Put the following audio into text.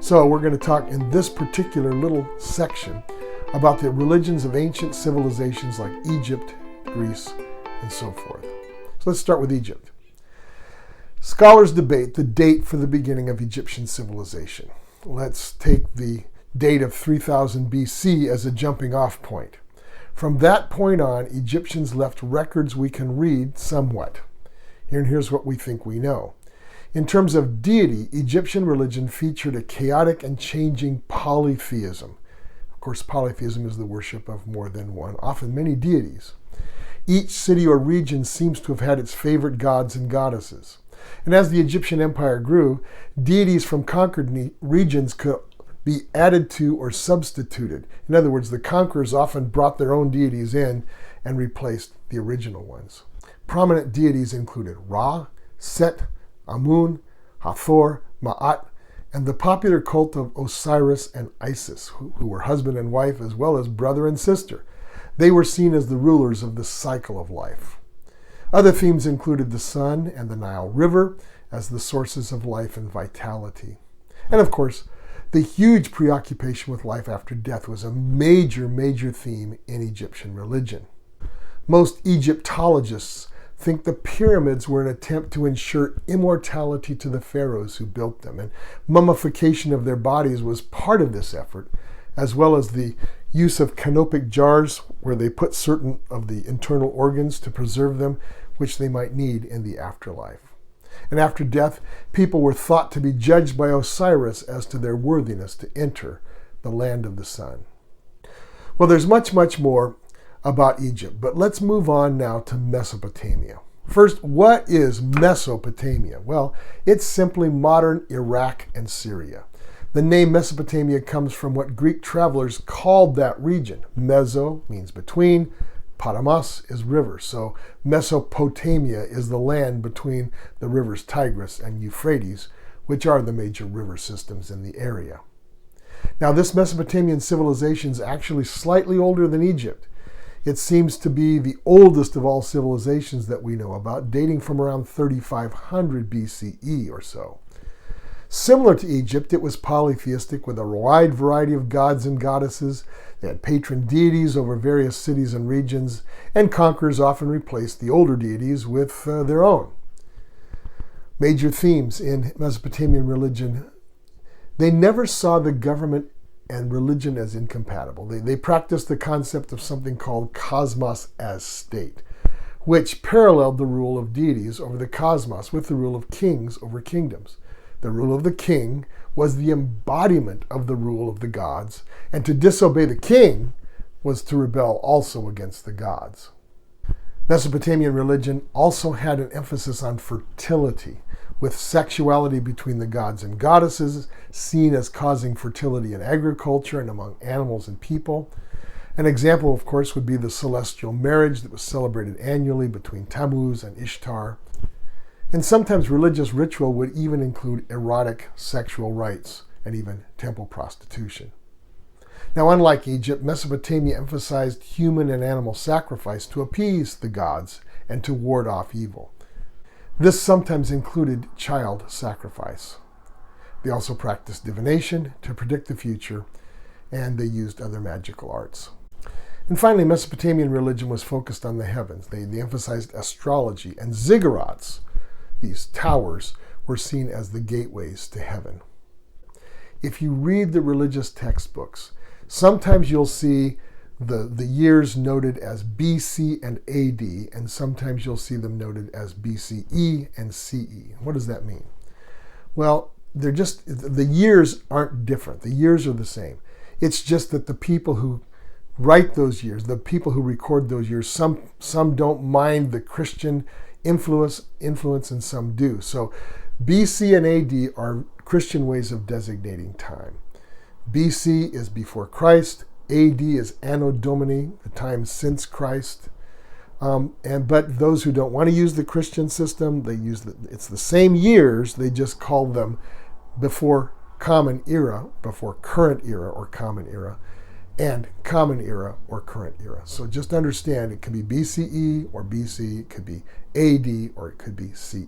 So we're going to talk in this particular little section about the religions of ancient civilizations like Egypt, Greece, and so forth. So let's start with Egypt. Scholars debate the date for the beginning of Egyptian civilization. Let's take the date of 3000 BC as a jumping off point. From that point on, Egyptians left records we can read somewhat. Here's what we think we know. In terms of deity, Egyptian religion featured a chaotic and changing polytheism. Of course, polytheism is the worship of more than one, often many deities. Each city or region seems to have had its favorite gods and goddesses. And as the Egyptian empire grew, deities from conquered regions could be added to or substituted. In other words, the conquerors often brought their own deities in and replaced the original ones. Prominent deities included Ra, Set, Amun, Hathor, Ma'at, and the popular cult of Osiris and Isis, who were husband and wife as well as brother and sister. They were seen as the rulers of the cycle of life. Other themes included the sun and the Nile River as the sources of life and vitality. And of course, the huge preoccupation with life after death was a major theme in Egyptian religion. Most Egyptologists think the pyramids were an attempt to ensure immortality to the pharaohs who built them, and mummification of their bodies was part of this effort, as well as the use of canopic jars where they put certain of the internal organs to preserve them, which they might need in the afterlife. And after death, people were thought to be judged by Osiris as to their worthiness to enter the land of the sun. Well, there's much more about Egypt, but let's move on now to Mesopotamia. First, what is Mesopotamia? Well, it's simply modern Iraq and Syria. The name Mesopotamia comes from what Greek travelers called that region. Meso means between, Potamos is river, so Mesopotamia is the land between the rivers Tigris and Euphrates, which are the major river systems in the area. Now, this Mesopotamian civilization is actually slightly older than Egypt. It seems to be the oldest of all civilizations that we know about, dating from around 3500 BCE or so. Similar to Egypt, it was polytheistic with a wide variety of gods and goddesses. They had patron deities over various cities and regions, and conquerors often replaced the older deities with their own. Major themes in Mesopotamian religion: they never saw the government and religion as incompatible. They practiced the concept of something called cosmos as state, which paralleled the rule of deities over the cosmos with the rule of kings over kingdoms. The rule of the king was the embodiment of the rule of the gods, and to disobey the king was to rebel also against the gods. Mesopotamian religion also had an emphasis on fertility, with sexuality between the gods and goddesses seen as causing fertility in agriculture and among animals and people. An example, of course, would be the celestial marriage that was celebrated annually between Tammuz and Ishtar. And sometimes religious ritual would even include erotic sexual rites and even temple prostitution. Now, unlike Egypt, Mesopotamia emphasized human and animal sacrifice to appease the gods and to ward off evil. This sometimes included child sacrifice. They also practiced divination to predict the future, and they used other magical arts. And finally, Mesopotamian religion was focused on the heavens. They emphasized astrology, and ziggurats, these towers, were seen as the gateways to heaven. If you read the religious textbooks, sometimes you'll see the years noted as BC and AD, and sometimes you'll see them noted as BCE and CE. What does that mean? Well, the years aren't different. The years are the same. It's just that the people who write those years, the people who record those years, some don't mind the Christian influence and some do. So BC and AD are Christian ways of designating time. BC is before Christ. AD is Anno Domini, the time since Christ. But those who don't want to use the Christian system, it's the same years, they just call them before Common Era, before Current Era or Common Era, and Common Era or Current Era. So just understand it could be BCE or BC, it could be AD, or it could be CE.